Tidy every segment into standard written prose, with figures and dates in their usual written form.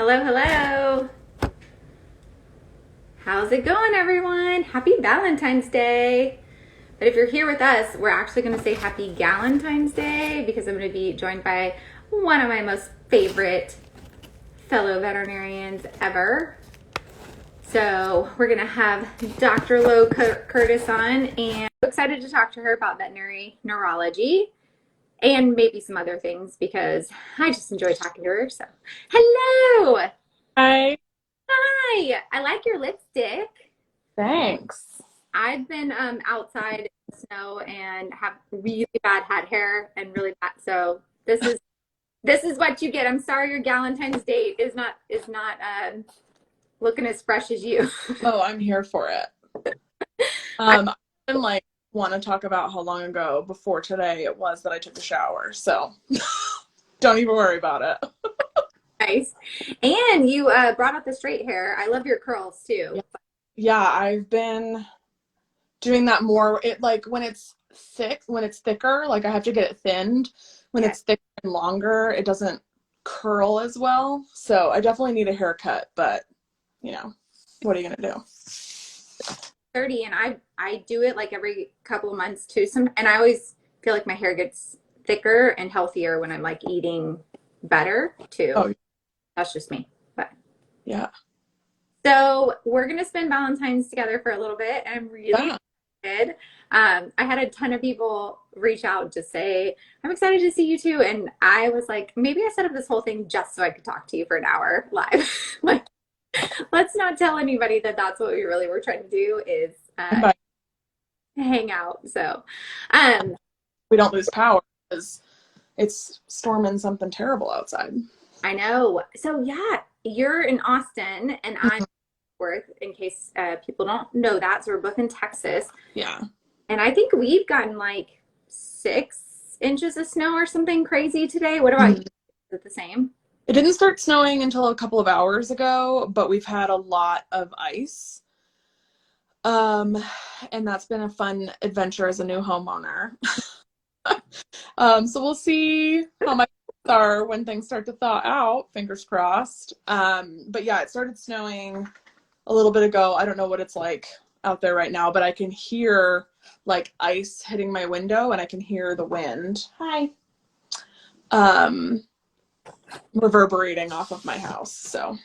Hello, hello. How's it going, everyone? Happy Valentine's Day. But if you're here with us, we're actually going to say Happy Galentine's Day because I'm going to be joined by one of my most favorite fellow veterinarians ever. So we're going to have Dr. Lo Curtis on, and I'm excited to talk to her about veterinary neurology and maybe some other things because I just enjoy talking to her. So, hello. Hi. Hi. I like your lipstick. Thanks. I've been outside in the snow and have really bad hat hair and really bad. So this is what you get. I'm sorry your Galentine's date is not looking as fresh as you. Oh, I'm here for it. I, I didn't want to talk about how long ago before today it was that I took a shower, so don't even worry about it. nice. And you brought up the straight hair. I love your curls too. Yeah, I've been doing that more. It when it's thicker, like I have to get it thinned. When Yeah. it's thicker and longer, it doesn't curl as well. So I definitely need a haircut, but what are you gonna do? 30 and I do it like every couple of months too. And I always feel like my hair gets thicker and healthier when I'm like eating better too. Oh, That's just me. But yeah. so we're gonna spend Valentine's together for a little bit, and I'm really Yeah. excited. I had a ton of people reach out to say, I'm excited to see you too. And I was like, maybe I set up this whole thing just so I could talk to you for an hour live. Like, let's not tell anybody that that's what we really were trying to do is But hang out. So, um, we don't lose power because it's storming something terrible outside. I know. So yeah, you're in Austin and I'm in Worth, in case people don't know that. So we're both in Texas. Yeah. And I think we've gotten like 6 inches of snow or something crazy today. What about you? Mhm. Is it the same? It didn't start snowing until a couple of hours ago, but we've had a lot of ice. Um, and that's been a fun adventure as a new homeowner. So we'll see how my things are when things start to thaw out, fingers crossed. But yeah, it started snowing a little bit ago. I don't know what it's like out there right now, but I can hear like ice hitting my window and I can hear the wind. Hi. Um, reverberating off of my house. So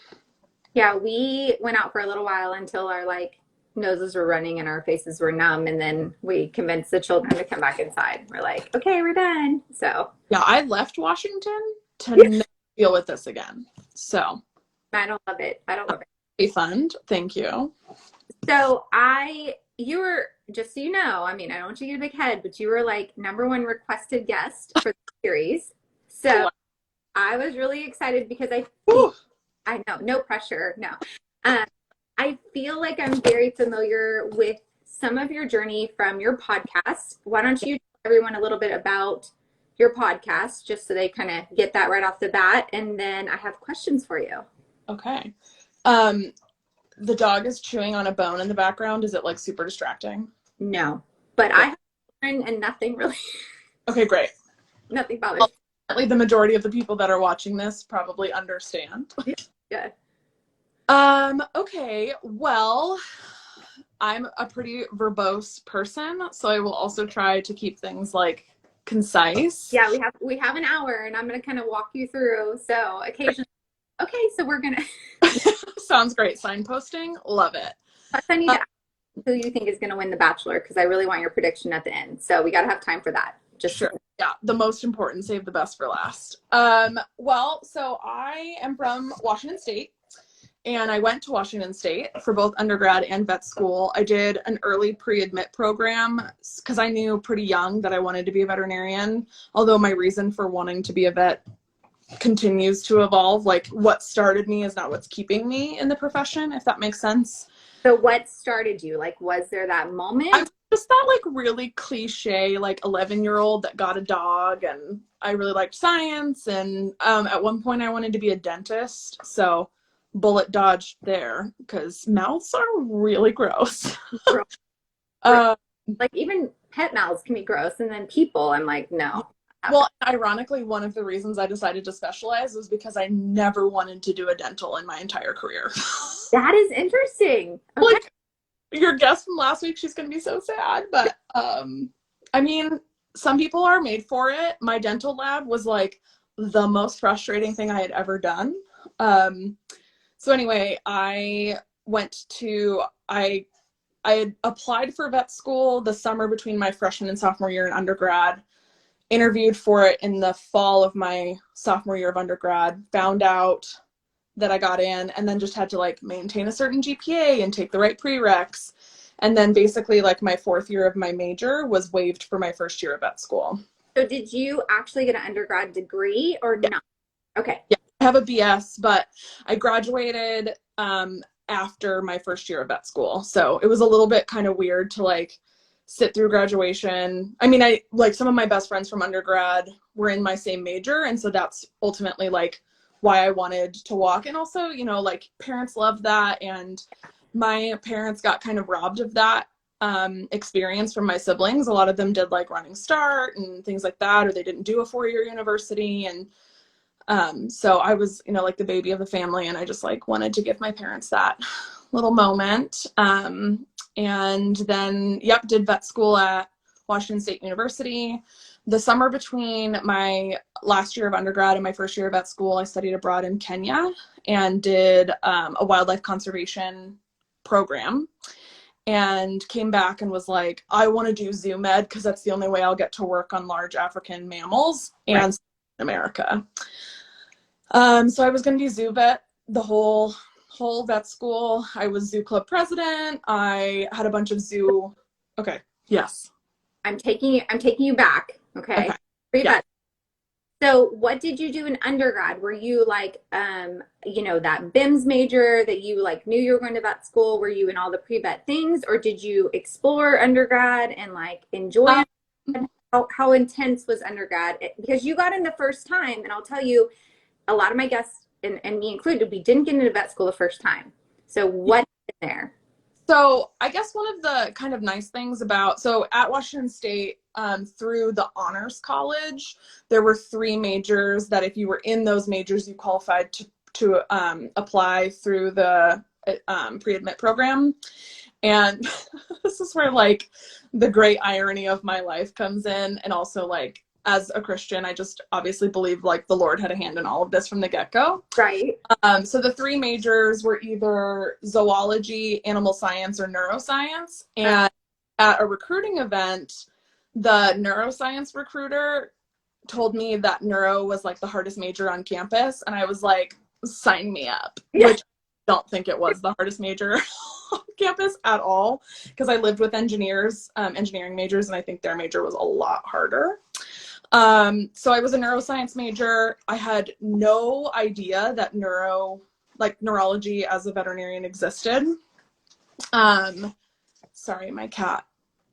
Yeah, we went out for a little while until our like noses were running and our faces were numb, and then we convinced the children to come back inside. We're like, okay, we're done. So yeah, I left Washington to never deal with this again. So I don't love it. I don't love it. be fun. Thank you. So you were, just so you know, I mean, I don't want you to get a big head, but you were like #1 requested guest for the series. So Oh, I was really excited because whew. I know, no pressure, no. Um, I feel like I'm very familiar with some of your journey from your podcast. Why don't you tell everyone a little bit about your podcast just so they kind of get that right off the bat? And then I have questions for you. Okay. Um, the dog is chewing on a bone in the background. Is it like super distracting? No, but Great. I have children and nothing really, Okay, great. nothing bothers Well, apparently the majority of the people that are watching this probably understand. me. Good. Okay. Well, I'm a pretty verbose person, so I will also try to keep things like concise. Yeah, we have an hour and I'm gonna kind of walk you through. So occasionally, okay, so we're gonna Sounds great. Signposting, love it. plus I need Uh, to ask who you think is gonna win the Bachelor because I really want your prediction at the end. So we gotta have time for that. Just sure. Yeah, the most important, save the best for last. Well, so I am from Washington State, and I went to Washington State for both undergrad and vet school. I did an early pre-admit program because I knew pretty young that I wanted to be a veterinarian, although my reason for wanting to be a vet continues to evolve. Like what started me is not what's keeping me in the profession, if that makes sense. so what started you? Like, was there that I'm moment? just that like really cliche like 11-year-old that got a dog, and I really liked science, and at one point I wanted to be a dentist, so bullet dodged there because mouths are really gross. uh, Like even pet mouths can be gross, and then people, I'm like, no, Well, ironically, one of the reasons I decided to specialize was because I never wanted to do a dental in my entire career. That is interesting. Okay. Like your guest from last week, she's going to be so sad. But I mean, some people are made for it. My dental lab was like the most frustrating thing I had ever done. So anyway, I had applied for vet school the summer between my freshman and sophomore year in undergrad, interviewed for it in the fall of my sophomore year of undergrad, found out that I got in, and then just had to like maintain a certain GPA and take the right prereqs. And then basically like my fourth year of my major was waived for my first year of vet school. So did you actually get an undergrad degree or not? Okay. Yeah, I have a BS, but I graduated after my first year of vet school. So it was a little bit kind of weird to like sit through graduation. I mean, I like some of my best friends from undergrad were in my same major. And so that's ultimately like why I wanted to walk. And also, you know, like parents loved that. And my parents got kind of robbed of that experience from my siblings. A lot of them did like Running Start and things like that, or they didn't do a 4-year university. And so I was, you know, like the baby of the family, and I just like wanted to give my parents that little moment. And then, did vet school at Washington State University. The summer between my last year of undergrad and my first year of vet school, I studied abroad in Kenya and did a wildlife conservation program, and came back and was like, I want to do zoo med because that's the only way I'll get to work on large African mammals and in America. So I was going to be zoo vet the whole vet school. I was zoo club president. I had a bunch of zoo. Okay. Yes. I'm taking you back. Okay. Yeah. So what did you do in undergrad? Were you like, you know, that BIMS major that you like knew you were going to vet school? Were you in all the pre-vet things, or did you explore undergrad and like enjoy it? How intense was undergrad? Because you got in the first time, and I'll tell you, a lot of my guests, and me included, we didn't get into vet school the first time. So what is there? So I guess one of the kind of nice things so at Washington State, through the honors college, there were 3 majors that if you were in those majors, you qualified to apply through the pre-admit program. And this is where like the great irony of my life comes in. And also like, as a Christian, I just obviously believe like the Lord had a hand in all of this from the get-go. Right. So the 3 majors were either zoology, animal science, or neuroscience. And at a recruiting event, the neuroscience recruiter told me that neuro was like the hardest major on campus. And I was like, sign me up, which I don't think it was the hardest major on campus at all, because I lived with engineering majors, and I think their major was a lot harder. So I was a neuroscience major. I had no idea that neurology as a veterinarian existed. Sorry, my cat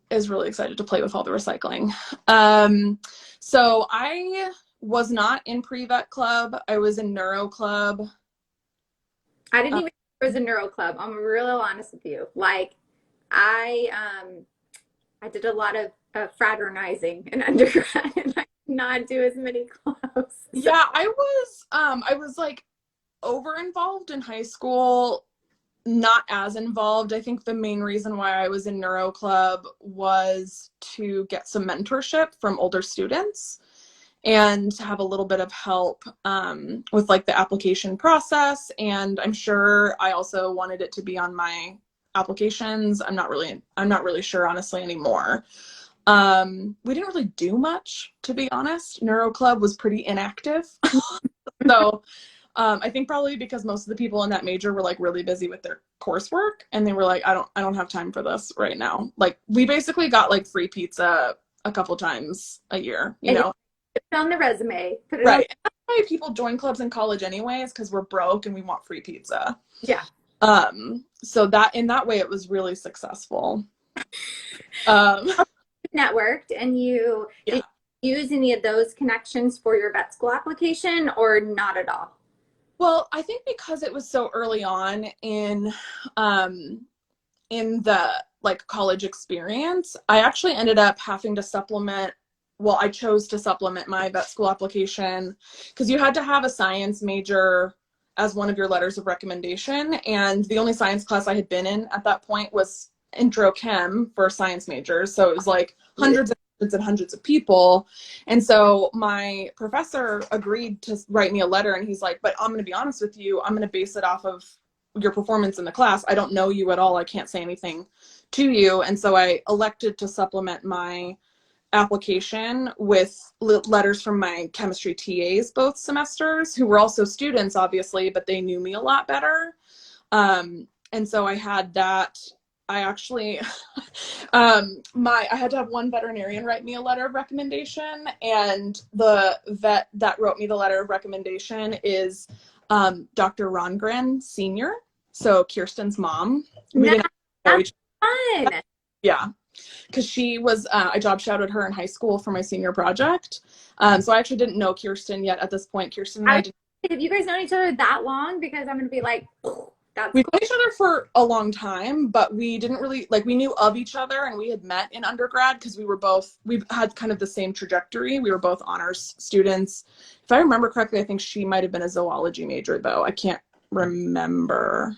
is really excited to play with all the recycling. So I was not in pre-vet club. I was in neuro club. I didn't even know there was a neuro club. I'm real honest with you. Like I did a lot of fraternizing in undergrad, and I did not do as many clubs. Yeah, I was like over involved in high school, not as involved. I think the main reason why I was in neuro club was to get some mentorship from older students and to have a little bit of help with like the application process. And I'm sure I also wanted it to be on my applications. I'm not really sure honestly anymore. We didn't really do much, to be honest. Neuro club was pretty inactive. So I think probably because most of the people in that major were like really busy with their coursework, and they were like, I don't have time for this right now. Like we basically got like free pizza a couple times a year, you know. Put it on the resume. Right. And that's why people join clubs in college anyways, because we're broke and we want free pizza. Yeah. So that in that way it was really successful. Networked, and you did you use any of those connections for your vet school application, or not at all? Well, I think because it was so early on in the like college experience, I actually ended up having to supplement well, I chose to supplement my vet school application because you had to have a science major as one of your letters of recommendation. And the only science class I had been in at that point was intro chem for science majors. So it was like hundreds and hundreds and hundreds of people. And so my professor agreed to write me a letter, and he's like, but I'm going to be honest with you, I'm going to base it off of your performance in the class. I don't know you at all. I can't say anything to you. And so I elected to supplement my application with letters from my chemistry TAs both semesters, who were also students, obviously, but they knew me a lot better. And so I had that. I actually, I had to have one veterinarian write me a letter of recommendation, and the vet that wrote me the letter of recommendation is Dr. Rongren Sr., so Kirsten's mom. We didn't know each other. Fun. Yeah. Because she was, I job shadowed her in high school for my senior project. So I actually didn't know Kirsten yet at this point. Kirsten and I didn't. Have you guys known each other that long? Because I'm going to be like, oh, that's We've cool. known each other for a long time, but we didn't really, like, we knew of each other, and we had met in undergrad because we've had kind of the same trajectory. We were both honors students. If I remember correctly, I think she might have been a zoology major, though. I can't remember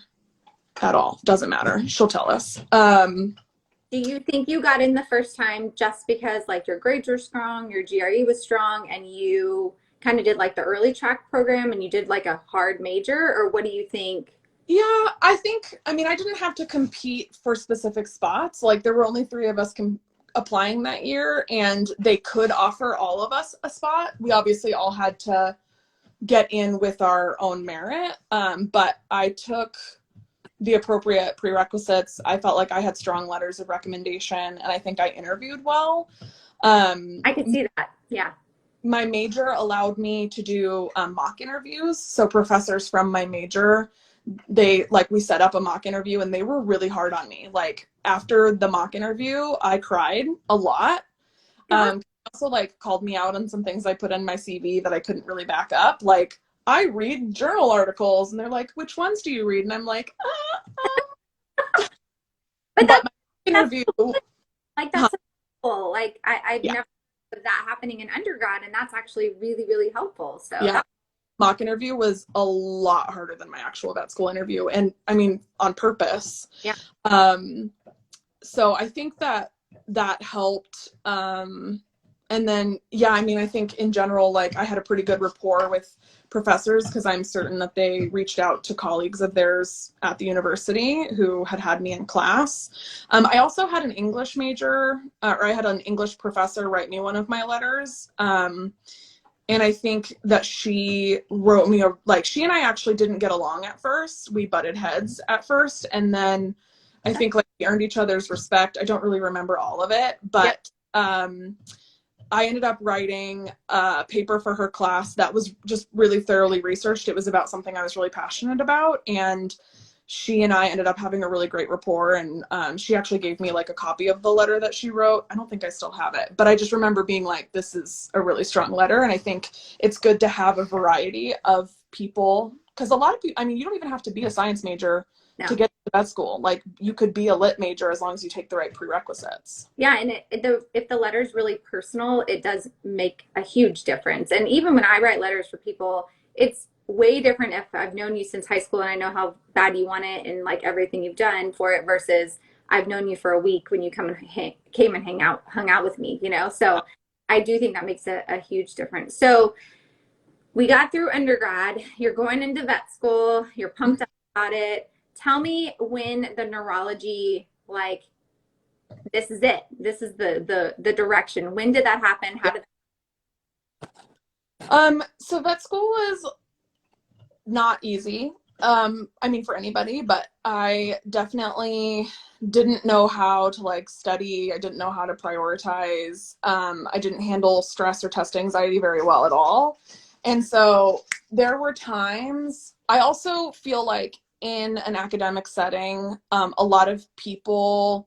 at all. Doesn't matter. She'll tell us. Do you think you got in the first time just because like your grades were strong, your GRE was strong, and you kind of did like the early track program and you did like a hard major, or what do you think? Yeah, I think, I mean, I didn't have to compete for specific spots. Like, there were only 3 of us applying that year, and they could offer all of us a spot. We obviously all had to get in with our own merit, but I took the appropriate prerequisites. I felt like I had strong letters of recommendation, and I think I interviewed well. I could see that. Yeah. My major allowed me to do mock interviews. So professors from my major, we set up a mock interview, and they were really hard on me. Like, after the mock interview, I cried a lot. Also like called me out on some things I put in my CV that I couldn't really back up. Like, I read journal articles, and they're like, which ones do you read? And I'm like, But my interview, like that's cool. Like I've yeah. never heard of that happening in undergrad, and that's actually really, really helpful. So yeah, mock interview was a lot harder than my actual vet school interview, and I mean, on purpose. Yeah. So I think that helped. And then, yeah, I mean, I think in general, like, I had a pretty good rapport with professors because I'm certain that they reached out to colleagues of theirs at the university who had me in class. I also had an English major, or I had an English professor write me one of my letters. And I think that she wrote me she and I actually didn't get along at first. We butted heads at first. And then I think like we earned each other's respect. I don't really remember all of it, but, I ended up writing a paper for her class that was just really thoroughly researched. It was about something I was really passionate about, and she and I ended up having a really great rapport, and she actually gave me like a copy of the letter that she wrote. I don't think I still have it, but I just remember being like, this is a really strong letter, and I think it's good to have a variety of people, because a lot of people, I mean, you don't even have to be a science major to get to vet school. Like, you could be a lit major as long as you take the right prerequisites. Yeah, and if the letter's really personal, it does make a huge difference. And even when I write letters for people, it's way different if I've known you since high school and I know how bad you want it and like everything you've done for it versus I've known you for a week when you hung out with me, you know? So I do think that makes a huge difference. So we got through undergrad, you're going into vet school, you're pumped up about it. Tell me when the neurology, like, this is it. This is the direction. When did that happen? How did so vet school was not easy. I mean, for anybody, but I definitely didn't know how to like study. I didn't know how to prioritize. I didn't handle stress or test anxiety very well at all. And so there were times, I also feel like in an academic setting, a lot of the people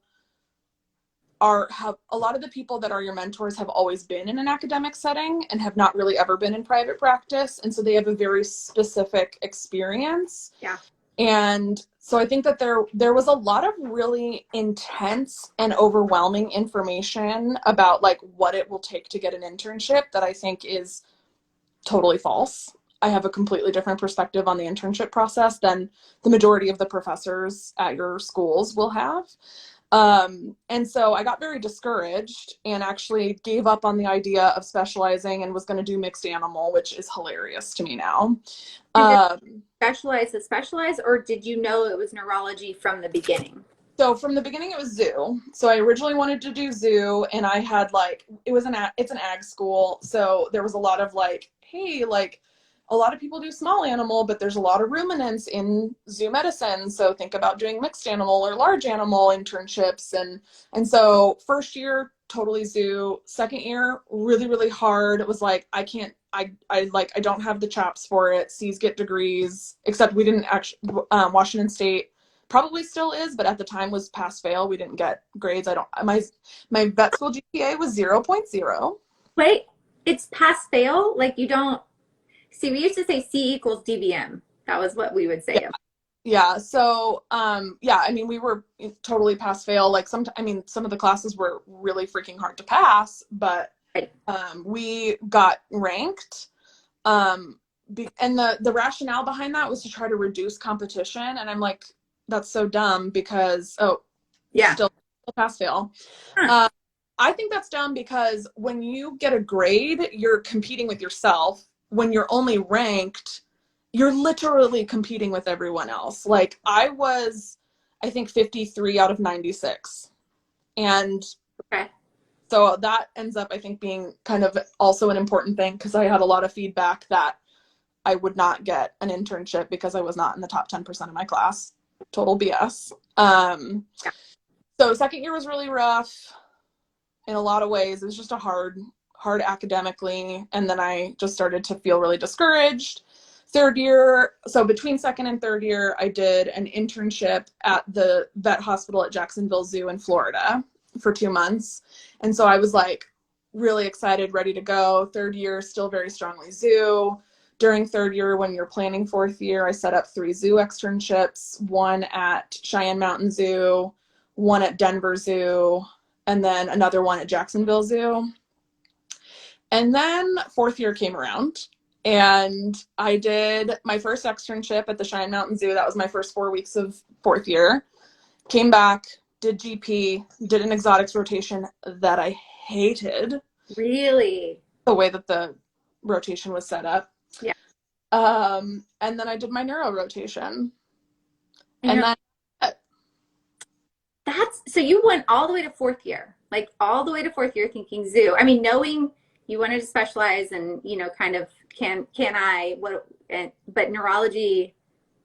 that are your mentors have always been in an academic setting and have not really ever been in private practice. And so they have a very specific experience. Yeah. And so I think that there was a lot of really intense and overwhelming information about like what it will take to get an internship that I think is totally false. I have a completely different perspective on the internship process than the majority of the professors at your schools will have. And so I got very discouraged and actually gave up on the idea of specializing and was going to do mixed animal, which is hilarious to me now. Did you specialize, or did you know it was neurology from the beginning? So from the beginning, it was zoo. So I originally wanted to do zoo, and I had like it's an ag school, so there was a lot of like, hey, like a lot of people do small animal, but there's a lot of ruminants in zoo medicine. So think about doing mixed animal or large animal internships, and so first year totally zoo. Second year really really hard. It was like I can't. I don't have the chops for it. C's get degrees, except we didn't actually. Washington State probably still is, but at the time was pass fail. We didn't get grades. My vet school GPA was 0.0. Wait, it's pass fail? Like you don't see, we used to say C equals DBM. That was what we would say. Yeah. Yeah. So, yeah, I mean, we were totally pass fail. Like some of the classes were really freaking hard to pass, but, Right. we got ranked. And the rationale behind that was to try to reduce competition. And I'm like, that's so dumb because, Yeah. still pass fail. Huh. I think that's dumb because when you get a grade, you're competing with yourself. When you're only ranked, you're literally competing with everyone else. Like I was, I think 53 out of 96. And Okay. so that ends up, I think, being kind of also an important thing because I had a lot of feedback that I would not get an internship because I was not in the top 10% of my class. Total BS. Yeah. So second year was really rough in a lot of ways. It was just a hard academically. And then I just started to feel really discouraged. Third year, so between second and third year, I did an internship at the vet hospital at Jacksonville Zoo in Florida for 2 months. And so I was like really excited, ready to go. Third year, still very strongly zoo. During third year, when you're planning fourth year, I set up 3 zoo externships, one at Cheyenne Mountain Zoo, one at Denver Zoo, and then another one at Jacksonville Zoo. And then fourth year came around and I did my first externship at the Cheyenne Mountain Zoo. That was my first 4 weeks of fourth year. Came back, did GP, did an exotics rotation that I hated. Really? The way that the rotation was set up. Yeah. And then I did my neuro rotation. And then that's so you went all the way to fourth year, like all the way to fourth year thinking zoo. I mean, knowing you wanted to specialize and, kind of can I what but neurology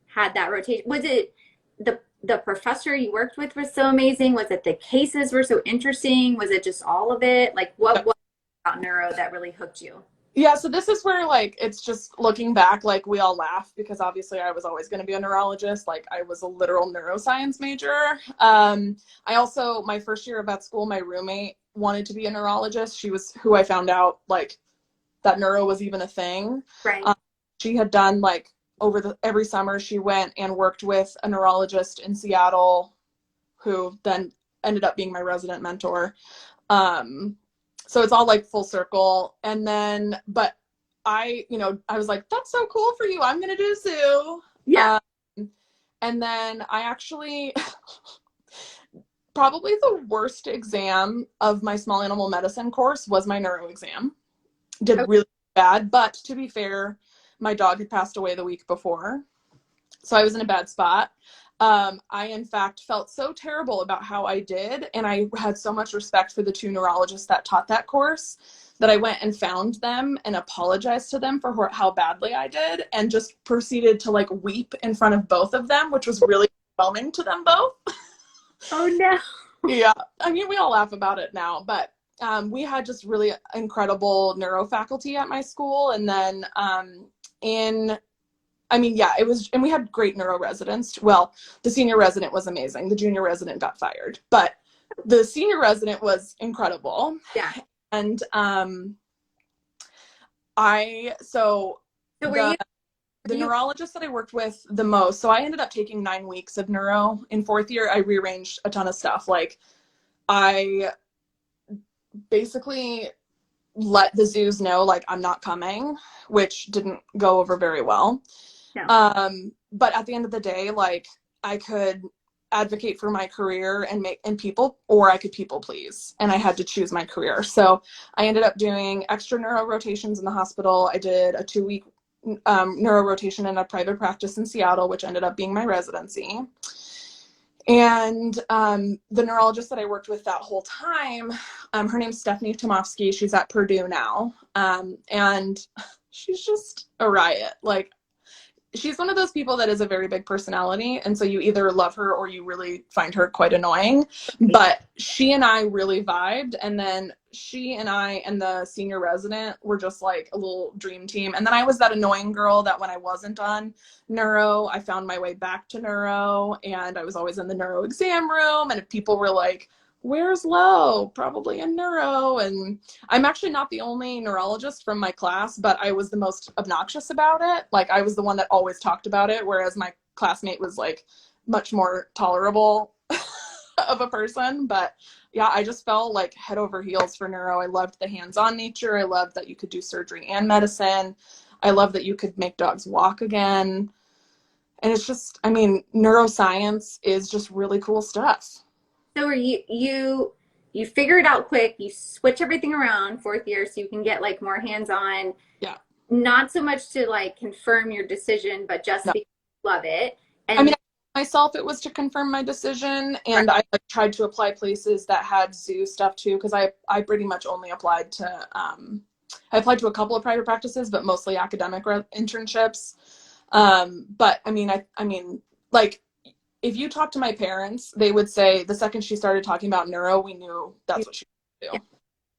had that rotation. Was it the professor you worked with was so amazing? Was it the cases were so interesting? Was it just all of it? Like what was it about neuro that really hooked you? Yeah, so this is where like it's just looking back, like we all laugh because obviously I was always going to be a neurologist. Like I was a literal neuroscience major. I also, my first year of vet school, my roommate wanted to be a neurologist. She was who I found out like that neuro was even a thing. Right. She had done like every summer she went and worked with a neurologist in Seattle who then ended up being my resident mentor. So it's all like full circle. And then, but I was like, that's so cool for you. I'm going to do zoo. Yeah. And then I actually, probably the worst exam of my small animal medicine course was my neuro exam. Did really bad, but to be fair, my dog had passed away the week before. So I was in a bad spot. I, in fact, felt so terrible about how I did, and I had so much respect for the 2 neurologists that taught that course that I went and found them and apologized to them for how badly I did and just proceeded to like weep in front of both of them, which was really overwhelming to them both. Oh, no. Yeah. I mean, we all laugh about it now, but we had just really incredible neuro faculty at my school. And then it was, and we had great neuro residents. Well, the senior resident was amazing. The junior resident got fired, but the senior resident was incredible. Yeah. And So were you The neurologist that I worked with the most, so I ended up taking 9 weeks of neuro. In fourth year, I rearranged a ton of stuff. Like, I basically let the zoos know, like, I'm not coming, which didn't go over very well. No. But at the end of the day, like, I could advocate for my career and people, or I could people please, and I had to choose my career. So I ended up doing extra neuro rotations in the hospital. I did a 2-week neuro rotation in a private practice in Seattle, which ended up being my residency. And the neurologist that I worked with that whole time, her name's Stephanie Tomofsky. She's at Purdue now, and she's just a riot. Like, she's one of those people that is a very big personality, and so you either love her or you really find her quite annoying. But she and I really vibed, and then she and I and the senior resident were just like a little dream team. And then I was that annoying girl that when I wasn't on neuro, I found my way back to neuro, and I was always in the neuro exam room, and if people were like, "Where's Lo?" Probably in neuro. And I'm actually not the only neurologist from my class, but I was the most obnoxious about it. Like, I was the one that always talked about it, whereas my classmate was like much more tolerable of a person. But yeah, I just fell like head over heels for neuro. I loved the hands-on nature. I loved that you could do surgery and medicine. I love that you could make dogs walk again. And it's just, I mean, neuroscience is just really cool stuff. So are you figure it out quick, you switch everything around fourth year so you can get like more hands-on. Yeah. Not so much to like confirm your decision, but just because you love it. And I mean, myself, it was to confirm my decision, and I like tried to apply places that had zoo stuff too, because I pretty much only applied to I applied to a couple of private practices, but mostly academic internships. But I mean, like, if you talk to my parents, they would say the second she started talking about neuro, we knew that's what she would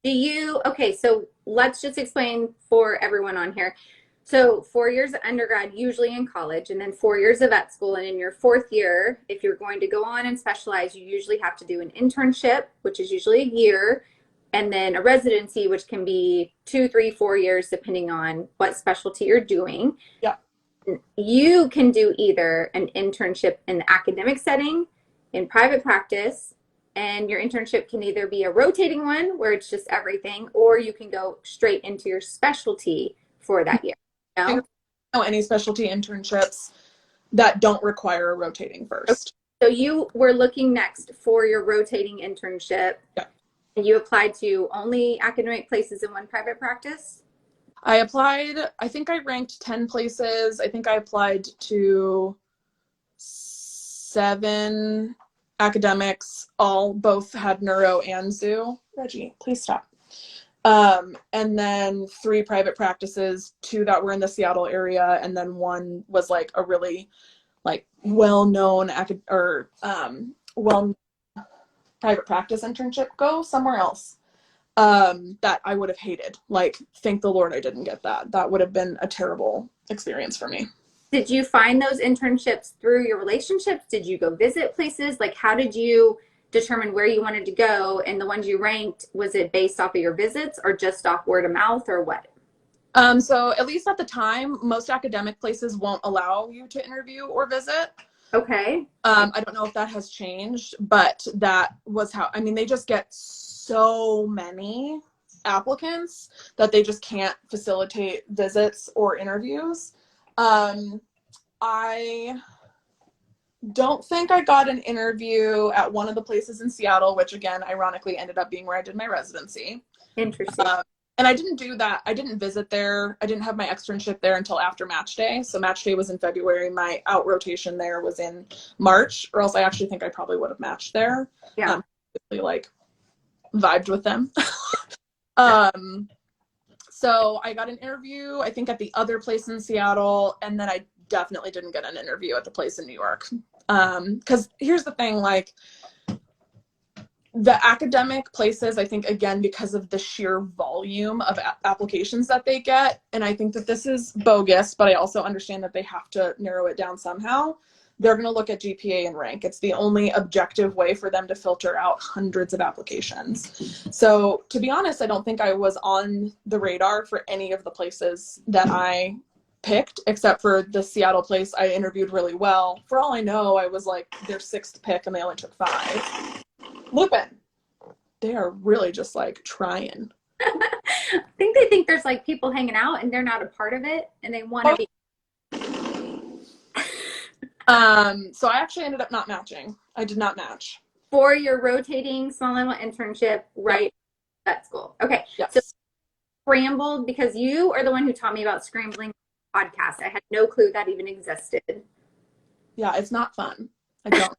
do. Okay, so let's just explain for everyone on here. So 4 years of undergrad, usually in college, and then 4 years of vet school. And in your fourth year, if you're going to go on and specialize, you usually have to do an internship, which is usually a year, and then a residency, which can be 2, 3, 4 years, depending on what specialty you're doing. Yeah. You can do either an internship in the academic setting, in private practice, and your internship can either be a rotating one where it's just everything, or you can go straight into your specialty for that year. No? Any specialty internships that don't require a rotating first. So you were looking next for your rotating internship. Yeah. And you applied to only academic places in one private practice? I applied, I think I ranked 10 places. I think I applied to 7 academics, both had neuro and zoo. Reggie, please stop. And then 3 private practices, 2 that were in the Seattle area, and then 1 was like a really like well-known private practice internship. Go somewhere else. That I would have hated. Like, thank the Lord I didn't get that. That would have been a terrible experience for me. Did you find those internships through your relationships? Did you go visit places? Like, how did you determine where you wanted to go? And the ones you ranked, was it based off of your visits or just off word of mouth, or what? So at least at the time, most academic places won't allow you to interview or visit. Okay. I don't know if that has changed, but that was how, I mean, they just get so many applicants that they just can't facilitate visits or interviews. I don't think I got an interview at one of the places in Seattle, which again, ironically ended up being where I did my residency. Interesting. And I didn't do that. I didn't visit there. I didn't have my externship there until after match day. So match day was in February. My out rotation there was in March, or else I actually think I probably would have matched there. Yeah. Like vibed with them. So I got an interview, I think, at the other place in Seattle, and then I definitely didn't get an interview at the place in New York. Because here's the thing, like, the academic places, I think, again, because of the sheer volume of applications that they get, and I think that this is bogus, but I also understand that they have to narrow it down somehow. They're going to look at GPA and rank. It's the only objective way for them to filter out hundreds of applications. So to be honest, I don't think I was on the radar for any of the places that I picked, except for the Seattle place. I interviewed really well. For all I know, I was like their 6th pick and they only took 5. Lupin, they are really just like trying. I think they think there's like people hanging out and they're not a part of it and they want to be. So I actually ended up not matching. I did not match. For your rotating small animal internship, right? Yep. At school. Okay. Yes. So scrambled, because you are the one who taught me about scrambling podcast. I had no clue that even existed. Yeah, it's not fun. I don't.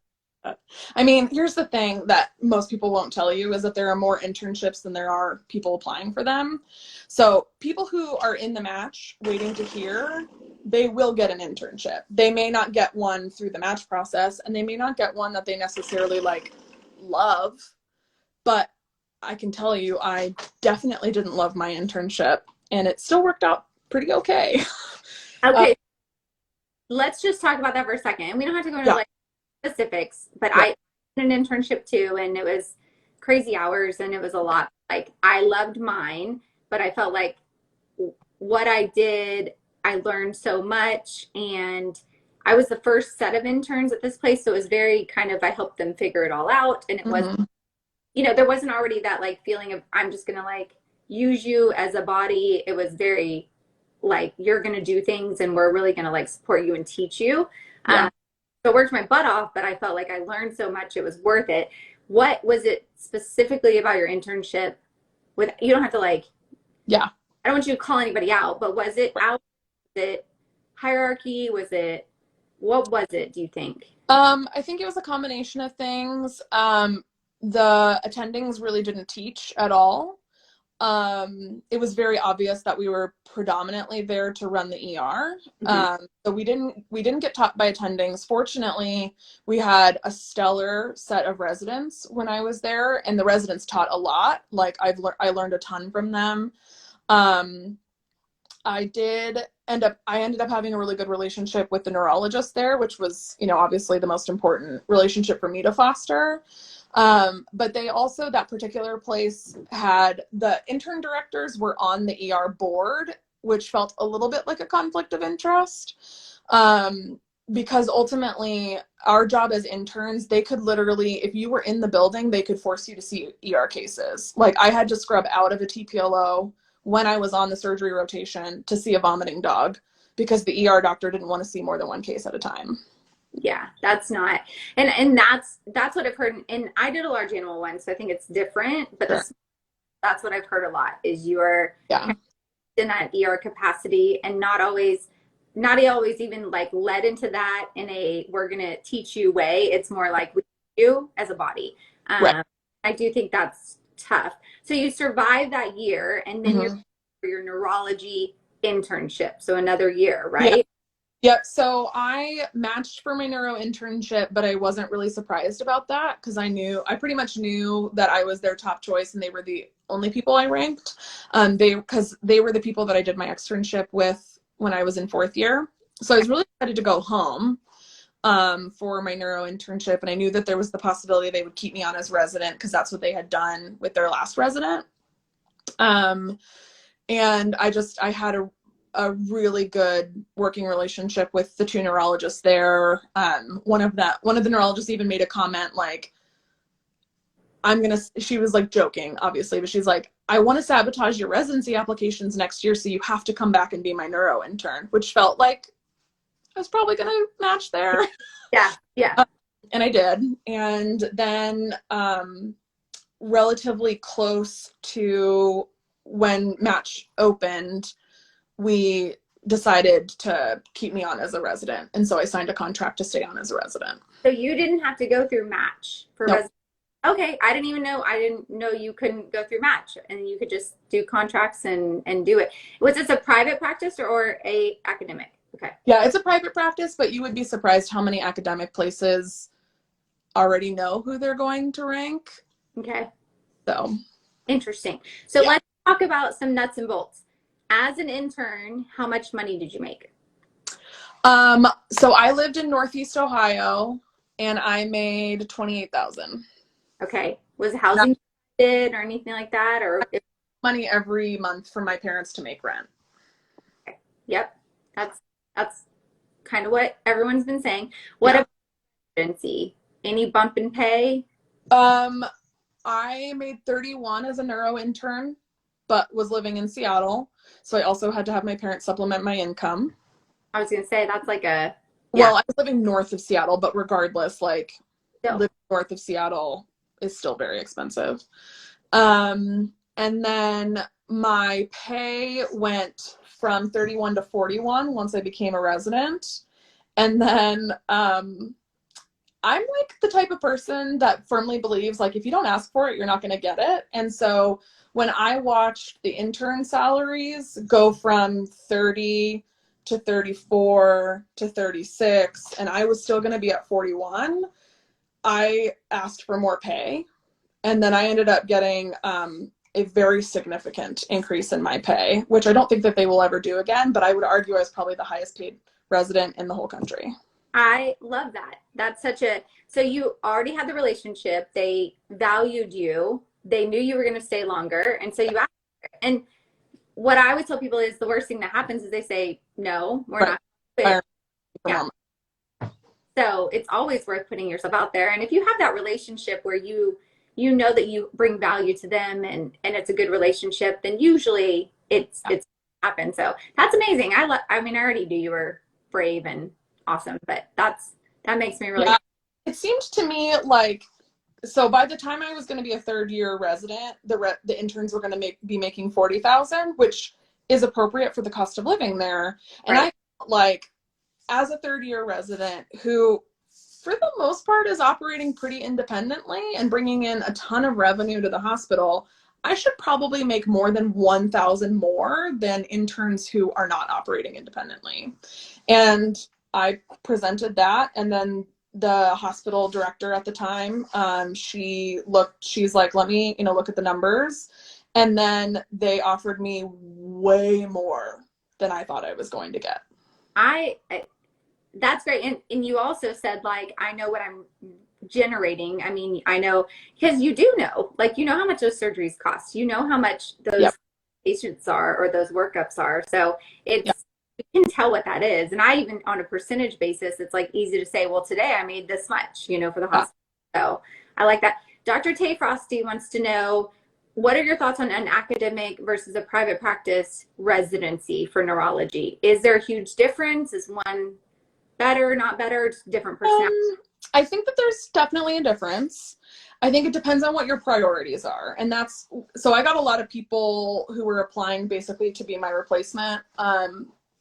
I mean, here's the thing that most people won't tell you is that there are more internships than there are people applying for them. So people who are in the match waiting to hear, they will get an internship. They may not get one through the match process, and they may not get one that they necessarily like love, but I can tell you I definitely didn't love my internship, and it still worked out pretty okay. Okay. Let's just talk about that for a second. And we don't have to go into like specifics, but I did an internship too, and it was crazy hours and it was a lot. Like, I loved mine, but I felt like what I did, I learned so much, and I was the first set of interns at this place, so it was very kind of, I helped them figure it all out, and it was, you know, there wasn't already that like feeling of I'm just gonna like use you as a body. It was very like, you're gonna do things and we're really gonna like support you and teach you. So it worked my butt off, but I felt like I learned so much, it was worth it. What was it specifically about your internship? With, you don't have to like, I don't want you to call anybody out, but was it out? Was it hierarchy? Was it, what was it, do you think? I think it was a combination of things. The attendings really didn't teach at all. It was very obvious that we were predominantly there to run the ER. So we didn't get taught by attendings. Fortunately, we had a stellar set of residents when I was there, and the residents taught a lot. Like, I learned a ton from them. I ended up having a really good relationship with the neurologist there, which was, you know, obviously the most important relationship for me to foster. But they also, that particular place had, the intern directors were on the ER board, which felt a little bit like a conflict of interest. Because ultimately our job as interns, they could literally, if you were in the building, they could force you to see ER cases. Like, I had to scrub out of a TPLO when I was on the surgery rotation to see a vomiting dog because the ER doctor didn't want to see more than one case at a time. Yeah, that's not, and that's what I've heard. And I did a large animal one, so I think it's different, but that's what I've heard a lot is you're in that ER capacity, and not always even like led into that in a, we're going to teach you way. It's more like we you as a body. I do think that's tough. So you survived that year, and then you're for your neurology internship. So another year, right? Yep. So I matched for my neuro internship, but I wasn't really surprised about that because I pretty much knew that I was their top choice and they were the only people I ranked. Because they were the people that I did my externship with when I was in 4th year. So I was really excited to go home for my neuro internship. And I knew that there was the possibility they would keep me on as resident because that's what they had done with their last resident. And I had a really good working relationship with the 2 neurologists there. One of the neurologists even made a comment like, she was like joking, obviously, but she's like, I want to sabotage your residency applications next year, so you have to come back and be my neuro intern, which felt like I was probably going to match there. Yeah. And I did. And then relatively close to when match opened, we decided to keep me on as a resident. And so I signed a contract to stay on as a resident. So you didn't have to go through match for resident. Okay. I didn't know you couldn't go through match and you could just do contracts and do it. Was this a private practice or a academic? Okay. Yeah, it's a private practice, but you would be surprised how many academic places already know who they're going to rank. Okay. So interesting. So let's talk about some nuts and bolts. As an intern, how much money did you make? So I lived in Northeast Ohio and I made $28,000. Okay. Was housing or anything like that, or money every month for my parents to make rent? Okay. Yep. That's kind of what everyone's been saying. What Yeah. about residency? Any bump in pay? Um, I made 31 as a neuro intern, but was living in Seattle. So I also had to have my parents supplement my income. I was gonna say that's like a yeah. Well, I was living north of Seattle, but regardless, like Still, living north of Seattle is still very expensive. And then my pay went from 31 to 41 once I became a resident. And then I'm like the type of person that firmly believes like if you don't ask for it, you're not going to get it. And so when I watched the intern salaries go from 30 to 34 to 36 and I was still going to be at 41, I asked for more pay. And then I ended up getting a very significant increase in my pay, which I don't think that they will ever do again, but I would argue I was probably the highest paid resident in the whole country. I love that. That's such a so you already had the relationship. They valued you. They knew you were going to stay longer, and so you asked. And what I always tell people is the worst thing that happens is they say no, we're Right. not. Yeah. So it's always worth putting yourself out there. And if you have that relationship where you know that you bring value to them and it's a good relationship, then usually it's happened. So that's amazing. I mean I already knew you were brave and awesome, but that makes me really Yeah, it seemed to me like so by the time I was going to be a third year resident, the interns were going to be making 40,000, which is appropriate for the cost of living there. And right. I felt like as a third year resident who for the most part is operating pretty independently and bringing in a ton of revenue to the hospital, I should probably make more than 1,000 more than interns who are not operating independently. And I presented that, and then the hospital director at the time, she's like, let me, look at the numbers. And then they offered me way more than I thought I was going to get. I that's great. And you also said like I know what I'm generating. I mean, I know because you do know, like you know how much those surgeries cost. You know how much those Yep. patients are or those workups are. So Yep. it's you can tell what that is. And I even on a percentage basis, it's like easy to say, well, today I made this much, for the Yeah. hospital. So I like that. Dr. Tay Frosty wants to know what are your thoughts on an academic versus a private practice residency for neurology? Is there a huge difference? Is one better, not better, just different personality? I think that there's definitely a difference. I think it depends on what your priorities are. And so I got a lot of people who were applying basically to be my replacement,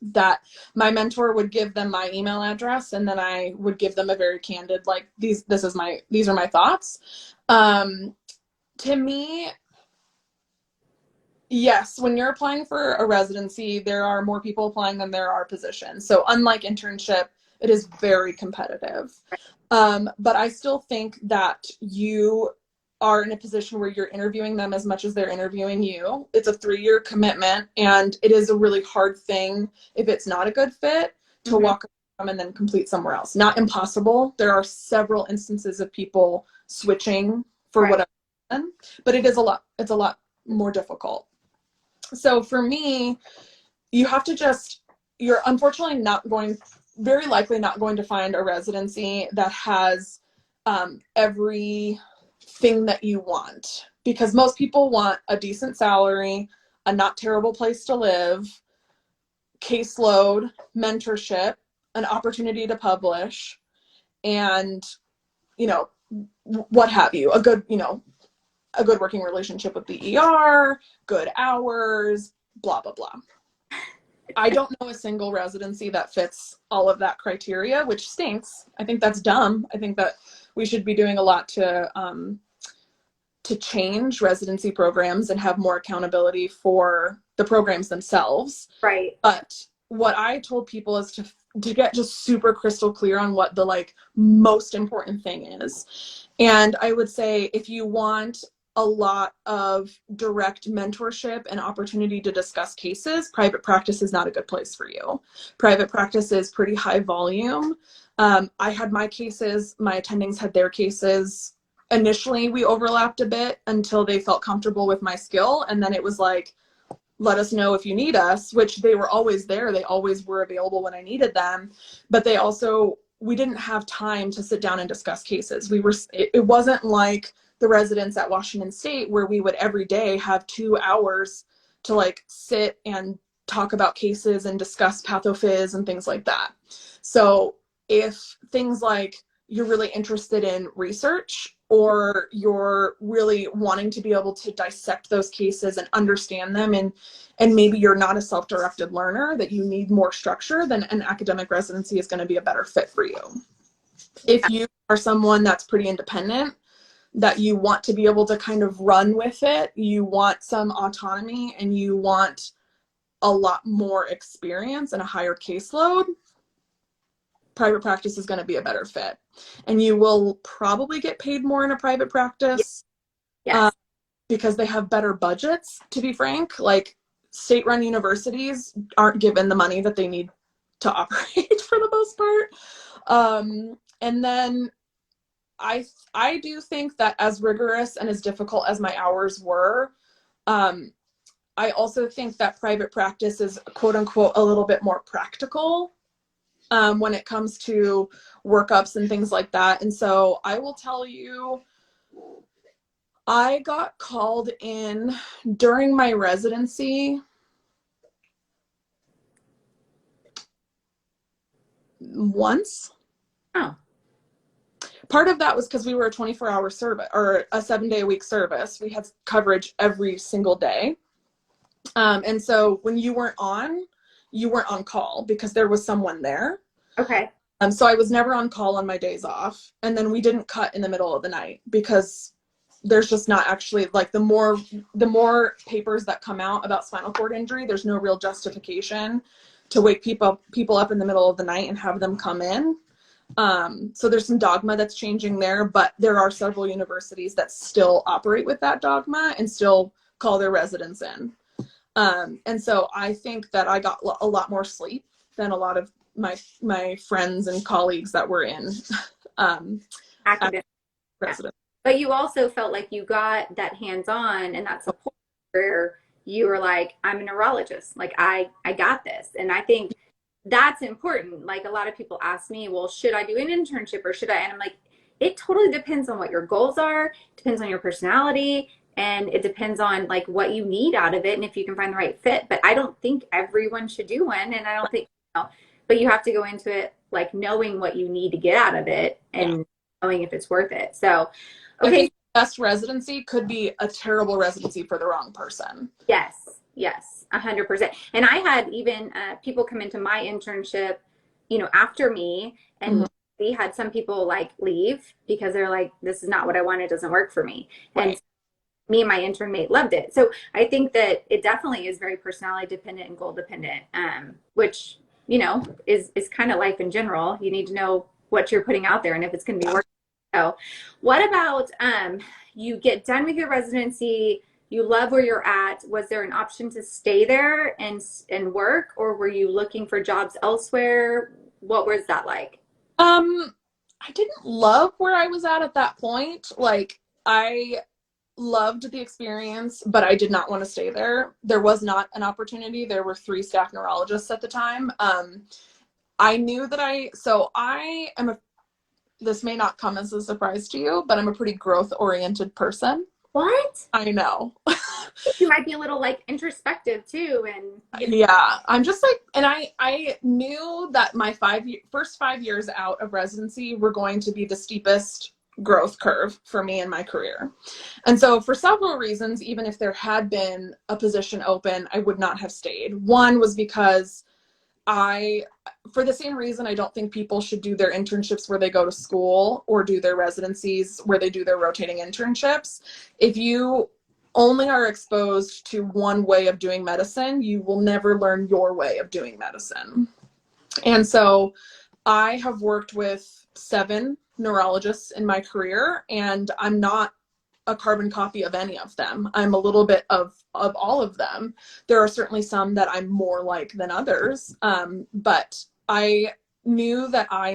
that my mentor would give them my email address and then I would give them a very candid, like, these are my thoughts. To me, yes, when you're applying for a residency, there are more people applying than there are positions. So unlike internship, it is very competitive. But I still think that you are in a position where you're interviewing them as much as they're interviewing you. It's a 3-year commitment, and it is a really hard thing if it's not a good fit to walk from and then complete somewhere else. Not impossible. There are several instances of people switching for Right. whatever reason, but it's a lot more difficult. So for me, you're unfortunately very likely not going to find a residency that has everything that you want, because most people want a decent salary, a not terrible place to live, caseload, mentorship, an opportunity to publish, and what have you, a good working relationship with the ER, good hours, blah, blah, blah. I don't know a single residency that fits all of that criteria, which stinks. I think that's dumb. I think that we should be doing a lot to change residency programs and have more accountability for the programs themselves. Right. But what I told people is to get just super crystal clear on what the most important thing is. And I would say if you want a lot of direct mentorship and opportunity to discuss cases, private practice is not a good place for you. Private practice is pretty high volume. I had my cases, my attendings had their cases. Initially, we overlapped a bit until they felt comfortable with my skill. And then it was like, let us know if you need us, which they were always there. They always were available when I needed them. But we didn't have time to sit down and discuss cases. It wasn't like the residents at Washington State where we would every day have 2 hours to like sit and talk about cases and discuss pathophys and things like that. So if things like you're really interested in research, or you're really wanting to be able to dissect those cases and understand them, and maybe you're not a self-directed learner, that you need more structure, then an academic residency is going to be a better fit for you. If you are someone that's pretty independent, that you want to be able to kind of run with it, you want some autonomy, and you want a lot more experience and a higher caseload, private practice is going to be a better fit. And you will probably get paid more in a private practice. Yes. Because they have better budgets, to be frank. Like, state-run universities aren't given the money that they need to operate for the most part. And then I do think that as rigorous and as difficult as my hours were, I also think that private practice is, quote unquote, a little bit more practical when it comes to workups and things like that. And so I will tell you, I got called in during my residency once. Oh. Part of that was because we were a 24-hour service, or a 7-day-a-week service. We had coverage every single day. And so when you weren't on call because there was someone there. Okay. So I was never on call on my days off. And then we didn't cut in the middle of the night because there's just not actually, like, the more papers that come out about spinal cord injury, there's no real justification to wake people up in the middle of the night and have them come in. So there's some dogma that's changing there, but there are several universities that still operate with that dogma and still call their residents in. And so I think that I got a lot more sleep than a lot of my friends and colleagues that were in Academic residence. But you also felt like you got that hands-on and that support where you were like, I'm a neurologist. Like, I got this. And I think that's important. Like, a lot of people ask me, well, should I do an internship or should I? And I'm like, it totally depends on what your goals are, depends on your personality, and it depends on like what you need out of it and if you can find the right fit. But I don't think everyone should do one. And I don't think, but you have to go into it like knowing what you need to get out of it and knowing if it's worth it. So, okay. I think the best residency could be a terrible residency for the wrong person. Yes, 100%. And I had even people come into my internship, after me, and we had some people like leave because they're like, this is not what I want. It doesn't work for me. Right. And me and my intern mate loved it. So I think that it definitely is very personality dependent and goal dependent, which, is kind of life in general. You need to know what you're putting out there and if it's going to be working. So what about, you get done with your residency, you love where you're at. Was there an option to stay there and work, or were you looking for jobs elsewhere? What was that like? I didn't love where I was at that point. Like, I loved the experience, but I did not want to stay there. There was not an opportunity. There were 3 staff neurologists at the time. I knew that this may not come as a surprise to you, but I'm a pretty growth-oriented person. What? I know. You might be a little like introspective too. And yeah, I'm just like, and I knew that my first 5 years out of residency were going to be the steepest growth curve for me in my career. And so for several reasons, even if there had been a position open, I would not have stayed. One was because for the same reason, I don't think people should do their internships where they go to school or do their residencies where they do their rotating internships. If you only are exposed to one way of doing medicine, you will never learn your way of doing medicine. And so I have worked with 7 neurologists in my career, and I'm not a carbon copy of any of them. I'm a little bit of all of them. There are certainly some that I'm more like than others. But I knew that I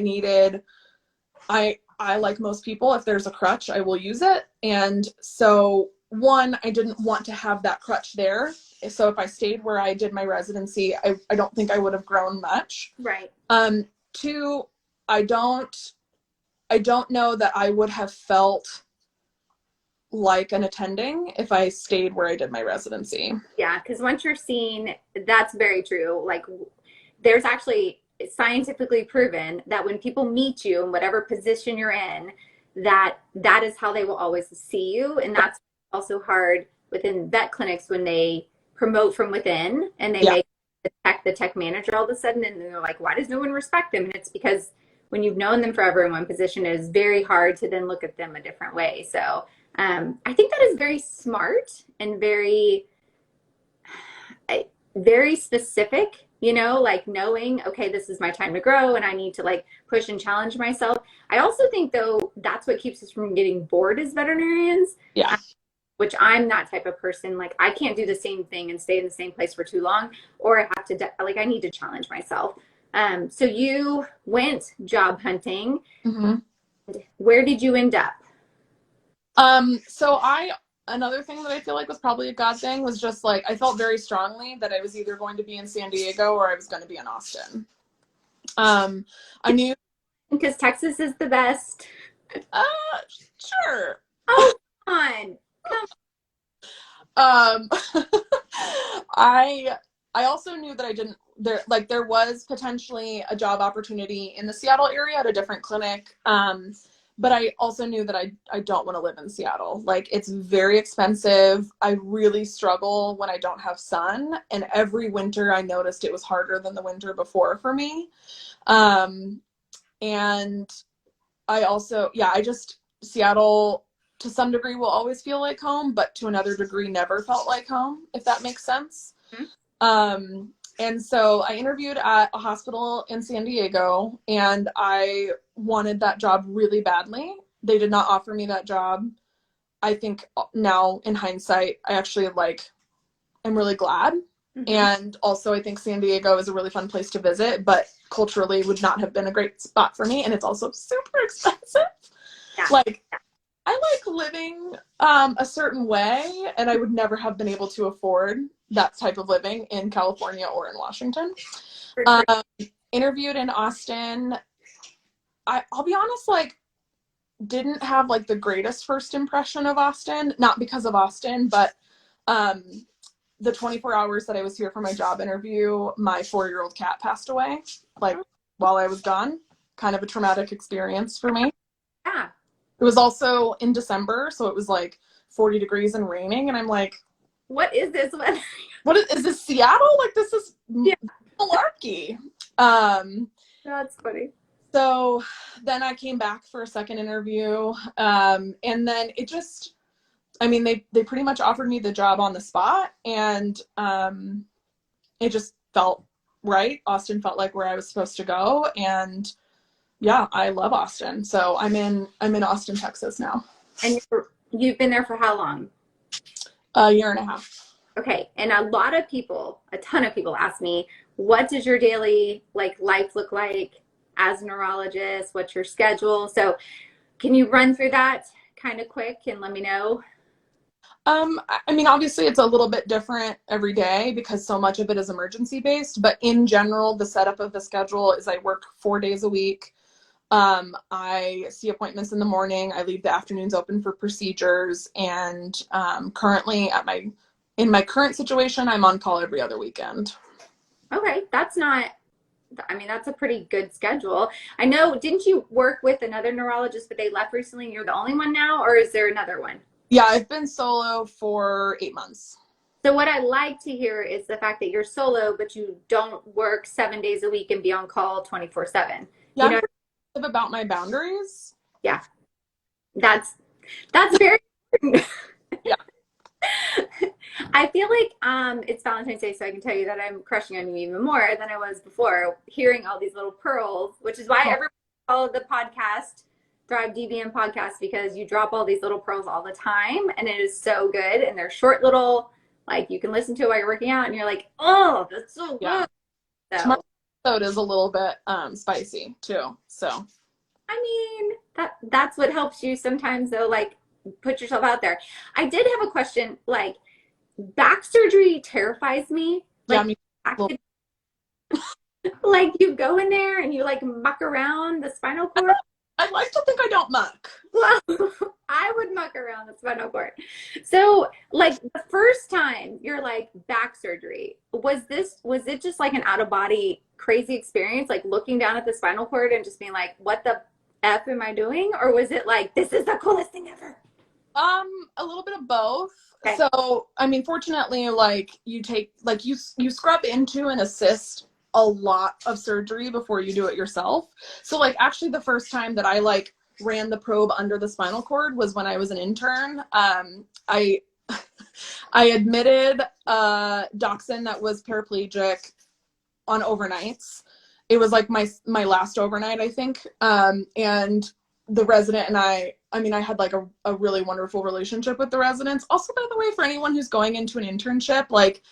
like most people, if there's a crutch, I will use it. And so, one, I didn't want to have that crutch there So if I stayed where I did my residency, I don't think I would have grown much. Right. Two, I don't know that I would have felt like an attending if I stayed where I did my residency. Yeah, because once you're seen, that's very true. Like, there's actually scientifically proven that when people meet you in whatever position you're in, that is how they will always see you. And that's also hard within vet clinics when they promote from within and they Yeah. make the tech manager all of a sudden, and they're like, why does no one respect them? And it's because when you've known them forever in one position, it is very hard to then look at them a different way. So I think that is very smart and very specific, you know, like knowing, okay, this is my time to grow and I need to like push and challenge myself. I also think though, that's what keeps us from getting bored as veterinarians. Yeah. Which I'm that type of person. Like I can't do the same thing and stay in the same place for too long, or I have to, like, I need to challenge myself. So you went job hunting. Mm-hmm. Where did you end up? So another thing that I feel like was probably a God thing was just like, I felt very strongly that I was either going to be in San Diego or I was going to be in Austin. I knew. Because Texas is the best. Sure. Oh, come on. I also knew that there was potentially a job opportunity in the Seattle area at a different clinic. But I also knew that I don't want to live in Seattle. Like, it's very expensive. I really struggle when I don't have sun. And every winter I noticed it was harder than the winter before for me. And I also, Seattle to some degree will always feel like home, but to another degree never felt like home, if that makes sense. Mm-hmm. And so I interviewed at a hospital in San Diego, and I wanted that job really badly. They did not offer me that job. I think now in hindsight, I actually am really glad. Mm-hmm. And also I think San Diego is a really fun place to visit, but culturally would not have been a great spot for me. And it's also super expensive. Yeah. I like living a certain way, and I would never have been able to afford that type of living in California or in Washington. Interviewed in Austin. I'll be honest, didn't have the greatest first impression of Austin, not because of Austin, but the 24 hours that I was here for my job interview, my 4-year-old cat passed away, while I was gone. Kind of a traumatic experience for me. Yeah. It was also in December, so it was 40 degrees and raining, and I'm like, what is this weather? Is this Seattle? This is malarkey. That's funny. So then I came back for a second interview, and then it just, they pretty much offered me the job on the spot, and it just felt right. Austin felt like where I was supposed to go, and yeah, I love Austin. So I'm in Austin, Texas now. And you've been there for how long? A year and a half. Okay. And a ton of people ask me, what does your daily life look like as a neurologist? What's your schedule? So can you run through that kind of quick and let me know? Obviously it's a little bit different every day because so much of it is emergency based, but in general, the setup of the schedule is I work 4 days a week. I see appointments in the morning. I leave the afternoons open for procedures. And currently in my current situation, I'm on call every other weekend. Okay. That's a pretty good schedule. I know, didn't you work with another neurologist, but they left recently and you're the only one now, or is there another one? Yeah, I've been solo for 8 months. So what I like to hear is the fact that you're solo, but you don't work 7 days a week and be on call 24/7. Yeah, you know, about my boundaries. Yeah, that's very important. Yeah. I feel like it's Valentine's Day, so I can tell you that I'm crushing on you even more than I was before, hearing all these little pearls, which is why everyone followed the podcast, Thrive DVM podcast, because you drop all these little pearls all the time, and it is so good, and they're short little, you can listen to it while you're working out, and you're like, oh, that's so good. So it is a little bit spicy too. So that's what helps you sometimes though, put yourself out there. I did have a question, back surgery terrifies me. Yeah, Like, I mean, back, well, like you go in there and you like muck around the spinal cord. I like to think I don't muck. Well, I would muck around the spinal cord. So, like the first time you're like back surgery, was it just like an out of body crazy experience, like looking down at the spinal cord and just being like, what the F am I doing? Or was it like, this is the coolest thing ever? A little bit of both. Okay. So, I mean, fortunately, like you scrub into and assist a lot of surgery before you do it yourself. So, like, actually, the first time that I like ran the probe under the spinal cord was when I was an intern. I I admitted a dachshund that was paraplegic on overnights. It was like my last overnight, I think. And the resident and I mean, I had like a really wonderful relationship with the residents. Also, by the way, for anyone who's going into an internship, like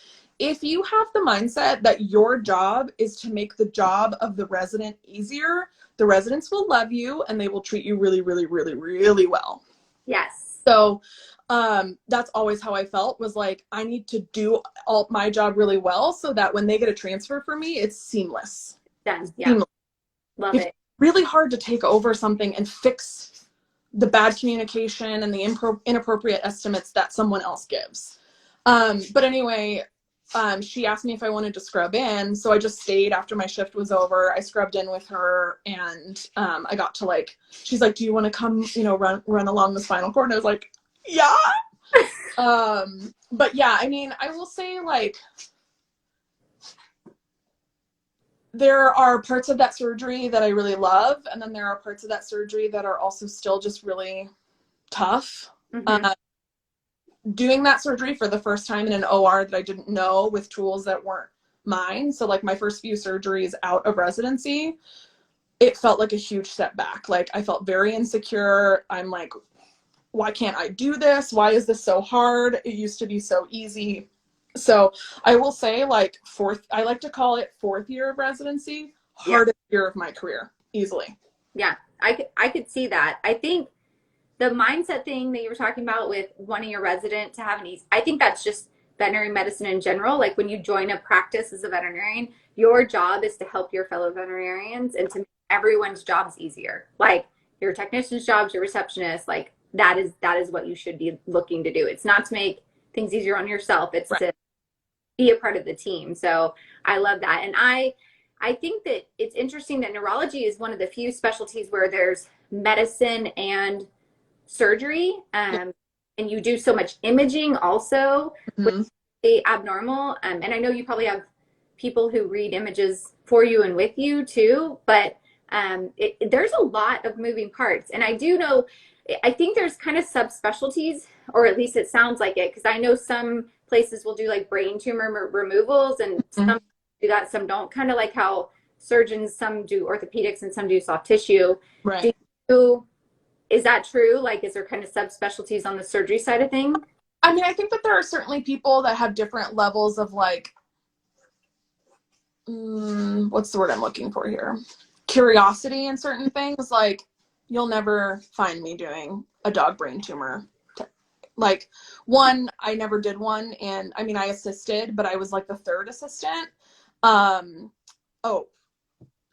if you have the mindset that your job is to make the job of the resident easier, the residents will love you and they will treat you really, really, really, really well. Yes. So that's always how I felt, was like, I need to do my job really well so that when they get a transfer for me, it's seamless. Done. Yeah. Seamless. Love It's it. really hard to take over something and fix the bad communication and the inappropriate estimates that someone else gives. But anyway, she asked me if I wanted to scrub in. So I just stayed after my shift was over. I scrubbed in with her, and I got to like, she's like, do you want to come, run along the spinal cord? And I was like, yeah. But yeah, I mean, I will say, like, there are parts of that surgery that I really love, and then there are parts of that surgery that are also still just really tough. Mm-hmm. Doing that surgery for the first time in an OR that I didn't know, with tools that weren't mine. So like my first few surgeries out of residency, it felt like a huge setback. Like I felt very insecure. I'm like, why can't I do this? Why is this so hard? It used to be so easy. So I will say, like, I like to call it fourth year of residency, hardest year of my career, easily. Yeah. I could see that. I think the mindset thing that you were talking about with wanting your resident to have an ease, I think that's just veterinary medicine in general. Like when you join a practice as a veterinarian, your job is to help your fellow veterinarians and to make everyone's jobs easier. Like your technician's jobs, your receptionist, like that is what you should be looking to do. It's not to make things easier on yourself. It's Right. to be a part of the team. So I love that. And I think that it's interesting that neurology is one of the few specialties where there's medicine and surgery, and you do so much imaging also with Mm-hmm. the abnormal. And I know you probably have people who read images for you and with you too, but there's a lot of moving parts. And I do know, I think there's kind of subspecialties, or at least it sounds like it, because I know some places will do like brain tumor removals, and Mm-hmm. some do that, some don't. Kind of like how surgeons, some do orthopedics and some do soft tissue. Right. Do you, is that true? Like, is there kind of subspecialties on the surgery side of things? I mean, I think that there are certainly people that have different levels of like, what's the word I'm looking for here? Curiosity in certain things. Like, you'll never find me doing a dog brain tumor. Like, one, I never did one, and I mean, I assisted, but I was like the third assistant. Oh,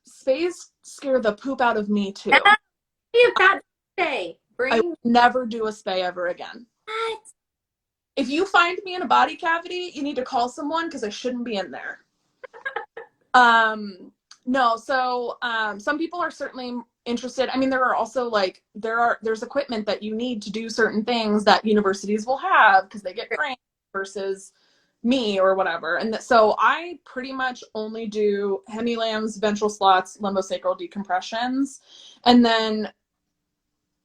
spays scare the poop out of me too. If that's say, I brain. will never do a spay ever again. What? If you find me in a body cavity, you need to call someone, because I shouldn't be in there. No, so some people are certainly interested. I mean, there are also like there's equipment that you need to do certain things that universities will have because they get grants versus me or whatever. And so I pretty much only do hemilams, ventral slots, lumbosacral decompressions. And then,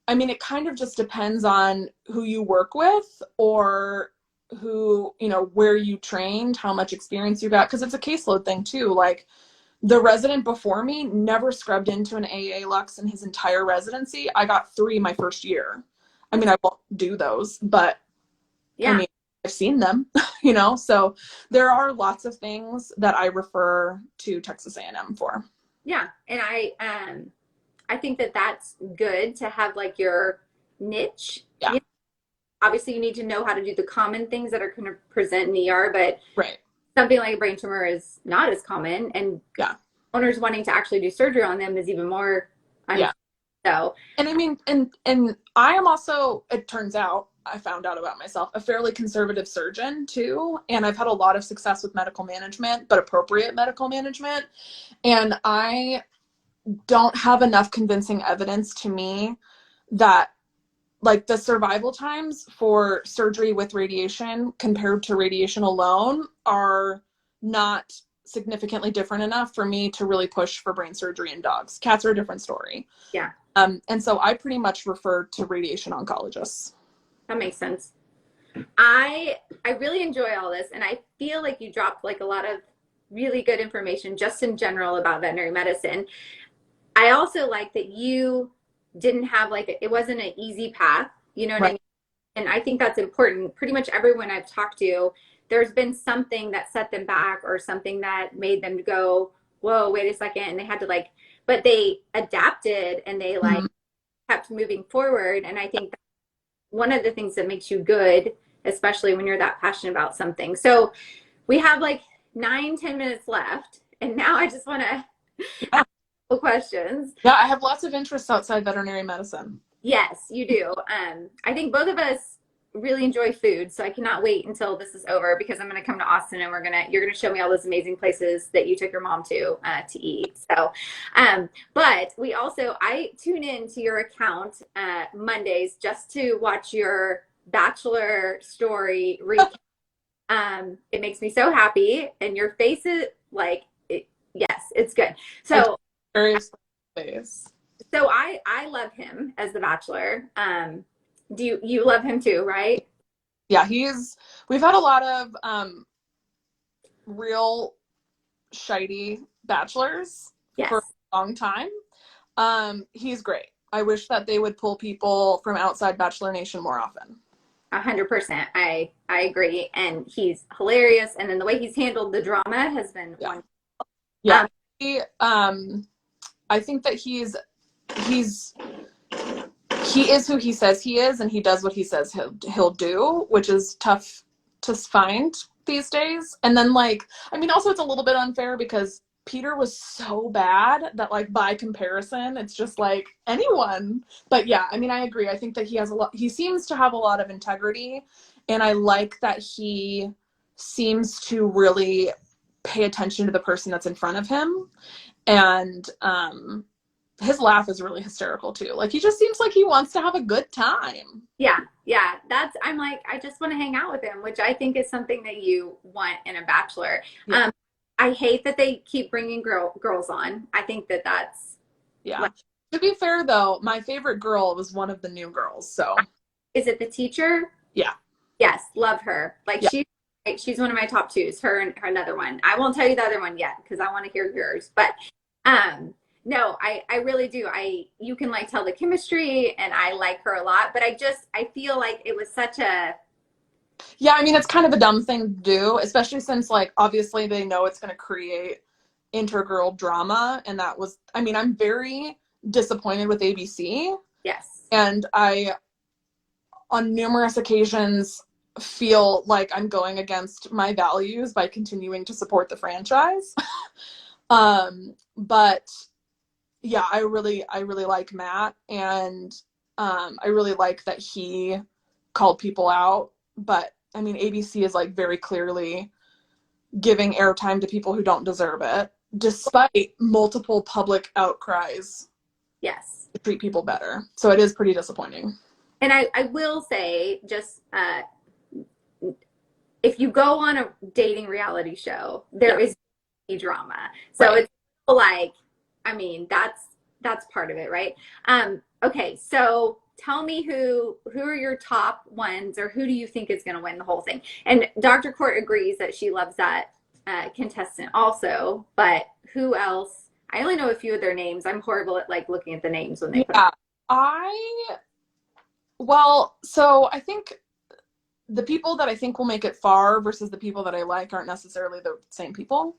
I mean, it kind of just depends on who you work with, or who, where you trained, how much experience you got, because it's a caseload thing too. Like, the resident before me never scrubbed into an AA Lux in his entire residency. I got 3 my first year. I mean, I won't do those, but Yeah. I mean, I've seen them, so there are lots of things that I refer to Texas A&M for. Yeah. And I think that that's good to have like your niche. Yeah. obviously you need to know how to do the common things that are going to present in the ER, but Right. something like a brain tumor is not as common, and Yeah. owners wanting to actually do surgery on them is even more Yeah. so. And I mean, and I am also, it turns out, I found out about myself, a fairly conservative surgeon too. And I've had a lot of success with medical management, but appropriate medical management. And I don't have enough convincing evidence to me that like the survival times for surgery with radiation compared to radiation alone are not significantly different enough for me to really push for brain surgery in dogs. Cats are a different story. Yeah. And so I pretty much refer to radiation oncologists. That makes sense. I really enjoy all this, and I feel like you dropped like a lot of really good information just in general about veterinary medicine. I also like that you didn't have like it wasn't an easy path, you know what I Right. mean? And I think that's important. Pretty much everyone I've talked to, there's been something that set them back or something that made them go, whoa, wait a second. And they had to like, but they adapted and they like Mhm. kept moving forward. And I think that's one of the things that makes you good, especially when you're that passionate about something. So we have like 9, 10 minutes left. And now I just want to Yeah. questions. Yeah, I have lots of interests outside veterinary medicine. Yes, you do. I think both of us really enjoy food, so I cannot wait until this is over because I'm going to come to Austin and you're gonna show me all those amazing places that you took your mom to eat. So, but we also I tune in to your account Mondays just to watch your Bachelor story recap. It makes me so happy, and your face is like, yes, it's good. I do So various ways. So I love him as the Bachelor. Do you love him too, right? Yeah, we've had a lot of real shitey bachelors for Yes, a long time. He's great. I wish that they would pull people from outside Bachelor Nation more often. 100%. I agree, and he's hilarious. And then the way he's handled the drama has been Yeah. wonderful. Yeah. He, I think that he's he is who he says he is, and he does what he says he'll do, which is tough to find these days. And then like, I mean, also it's a little bit unfair because Peter was so bad that like by comparison, it's just like anyone. But yeah, I mean, I agree. I think that he seems to have a lot of integrity, and I like that he seems to really pay attention to the person that's in front of him. And his laugh is really hysterical too. Like he just seems like he wants to have a good time. Yeah. I'm like, I just want to hang out with him, which I think is something that you want in a Bachelor. Yeah. I hate that they keep bringing girls on. I think that that's Yeah. like, To be fair though, my favorite girl was one of the new girls. So is it the teacher? yeah. Yes, love her. Like Yeah. she's one of my top twos. Her and her another one. I won't tell you the other one yet because I want to hear yours. But no, I really do. You can like tell the chemistry, and I like her a lot. But I feel like it was such a Yeah, I mean it's kind of a dumb thing to do, especially since like obviously they know it's gonna create intergirl drama. And that was, I mean, I'm very disappointed with ABC. yes, And I on numerous occasions feel like I'm going against my values by continuing to support the franchise. But yeah, I really like Matt, and I really like that he called people out. But I mean, ABC is like very clearly giving airtime to people who don't deserve it, despite multiple public outcries yes. to treat people better. So it is pretty disappointing. And I will say just if you go on a dating reality show, there Yeah. is drama. So Right. it's like, I mean, that's part of it, right? Okay, so tell me who are your top ones, or who do you think is going to win the whole thing? And Dr. Court agrees that she loves that contestant also, but who else? I only know a few of their names. I'm horrible at like looking at the names when they put them. Yeah. So I think the people that I think will make it far versus the people that I like aren't necessarily the same people.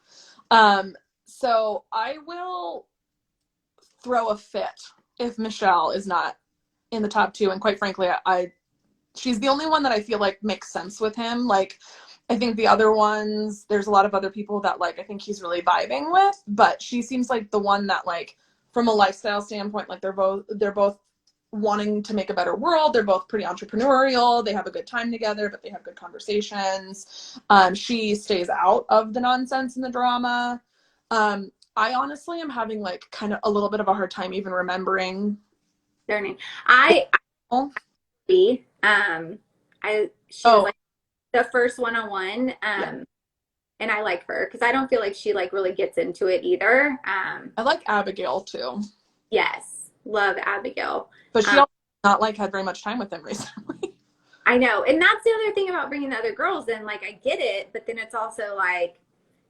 So I will throw a fit if Michelle is not in the top two. And quite frankly, I she's the only one that I feel like makes sense with him. Like, I think the other ones, there's a lot of other people that like I think he's really vibing with, but she seems like the one that like from a lifestyle standpoint, like they're both wanting to make a better world. They're both pretty entrepreneurial. They have a good time together, but they have good conversations. She stays out of the nonsense and the drama. I honestly am having like kind of a little bit of a hard time even remembering their name. I she was like the first one-on-one. Yeah. And I like her because I don't feel like she like really gets into it either. I like Abigail too. Yes, love Abigail. But she also not like had very much time with him recently. I know. And that's the other thing about bringing the other girls in. Like, I get it, but then it's also like.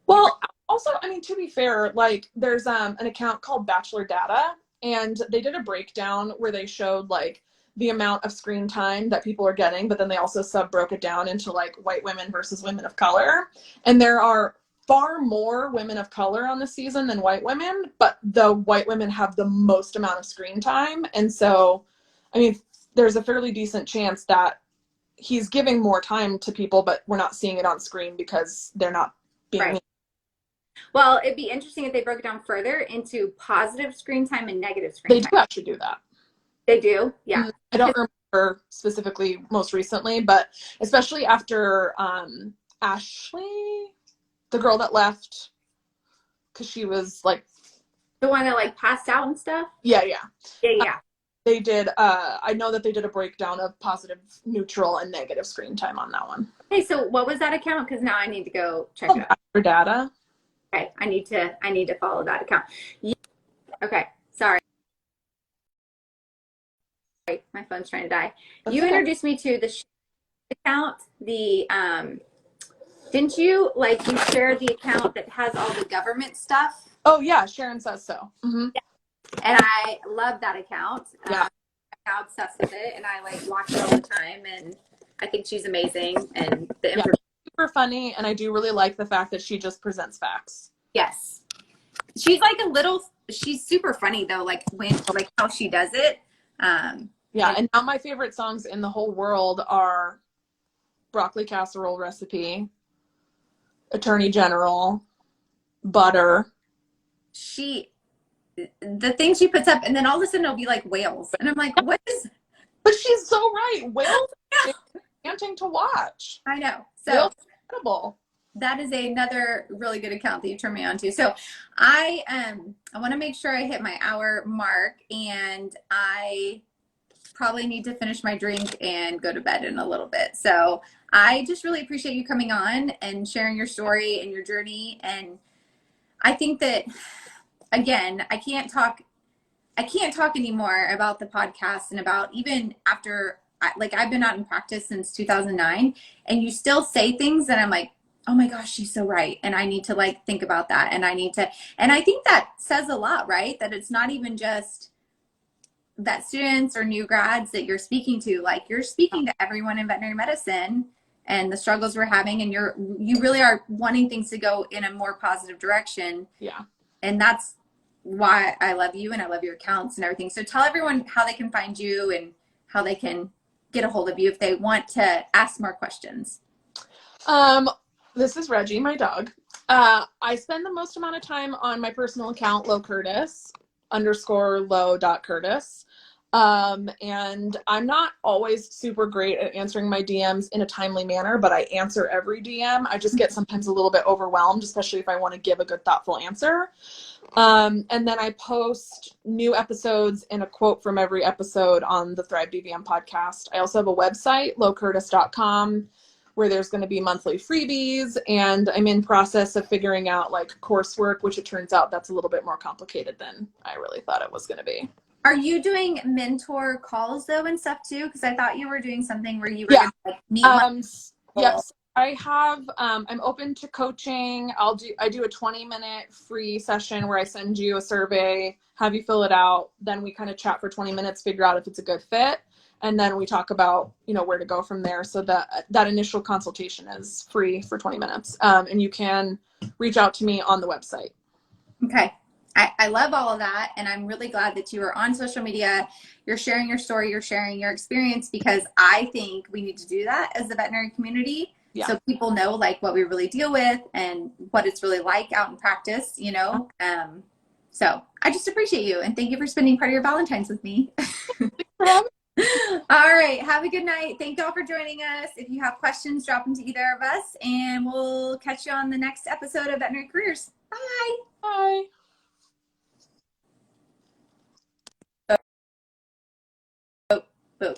Well, also, I mean, to be fair, like there's an account called Bachelor Data, and they did a breakdown where they showed like the amount of screen time that people are getting, but then they also broke it down into like white women versus women of color. And there are far more women of color on the season than white women, but the white women have the most amount of screen time. And so, I mean, there's a fairly decent chance that he's giving more time to people, but we're not seeing it on screen because they're not being. Right. Well, it'd be interesting if they broke it down further into positive screen time and negative screen time. They do actually do that. They do? Yeah. I don't remember specifically most recently, but especially after Ashley, the girl that left, because she was like the one that like passed out and stuff. Yeah. They did. I know that they did a breakdown of positive, neutral, and negative screen time on that one. Hey, so what was that account? Because now I need to go check it out. For data. Okay, I need to follow that account. Okay, sorry. My phone's trying to die. That's you okay. Introduced me to the account. The didn't you like you share the account that has all the government stuff? Oh yeah, Sharon says so. Mm-hmm. Yeah. And I love that account. Yeah. I'm obsessed with it, and I like watch it all the time. And I think she's amazing. And the information super funny, and I do really like the fact that she just presents facts. Yes, she's like she's super funny though. Like how she does it. Yeah, and now my favorite songs in the whole world are Broccoli Casserole Recipe, Attorney General, Butter. The things she puts up, and then all of a sudden it'll be like whales, and I'm like, what is? But she's so right. Whales are enchanting to watch. I know. So incredible. That is another really good account that you turned me on to. So I want to make sure I hit my hour mark, and I probably need to finish my drink and go to bed in a little bit. So I just really appreciate you coming on and sharing your story and your journey. And I think that, again, I can't talk anymore about the podcast and about even after, like, I've been out in practice since 2009, and you still say things that I'm like, oh my gosh, she's so right. And I need to like think about that. And I think that says a lot, right? That it's not even just that students or new grads that you're speaking to, like you're speaking to everyone in veterinary medicine and the struggles we're having, and you really are wanting things to go in a more positive direction. Yeah. And that's why I love you, and I love your accounts and everything. So tell everyone how they can find you and how they can get a hold of you if they want to ask more questions. This is Reggie, my dog. I spend the most amount of time on my personal account, LowCurtis _low.curtis. And I'm not always super great at answering my DMs in a timely manner, but I answer every DM. I just get sometimes a little bit overwhelmed, especially if I want to give a good, thoughtful answer. And then I post new episodes and a quote from every episode on the Thrive DVM podcast. I also have a website, lowcurtis.com, where there's going to be monthly freebies, and I'm in process of figuring out like coursework, which it turns out that's a little bit more complicated than I really thought it was going to be. Are you doing mentor calls though and stuff too? Because I thought you were doing something where you were gonna, like, meet. Yes, I have. I'm open to coaching. I do a 20-minute free session where I send you a survey, have you fill it out, then we kind of chat for 20 minutes, figure out if it's a good fit, and then we talk about where to go from there. So that initial consultation is free for 20 minutes, and you can reach out to me on the website. Okay. I love all of that. And I'm really glad that you are on social media. You're sharing your story, you're sharing your experience, because I think we need to do that as the veterinary community. Yeah. So people know like what we really deal with and what it's really like out in practice, you know? So I just appreciate you and thank you for spending part of your Valentine's with me. All right. Have a good night. Thank y'all for joining us. If you have questions, drop them to either of us and we'll catch you on the next episode of Veterinary Careers. Bye. Bye. Boop.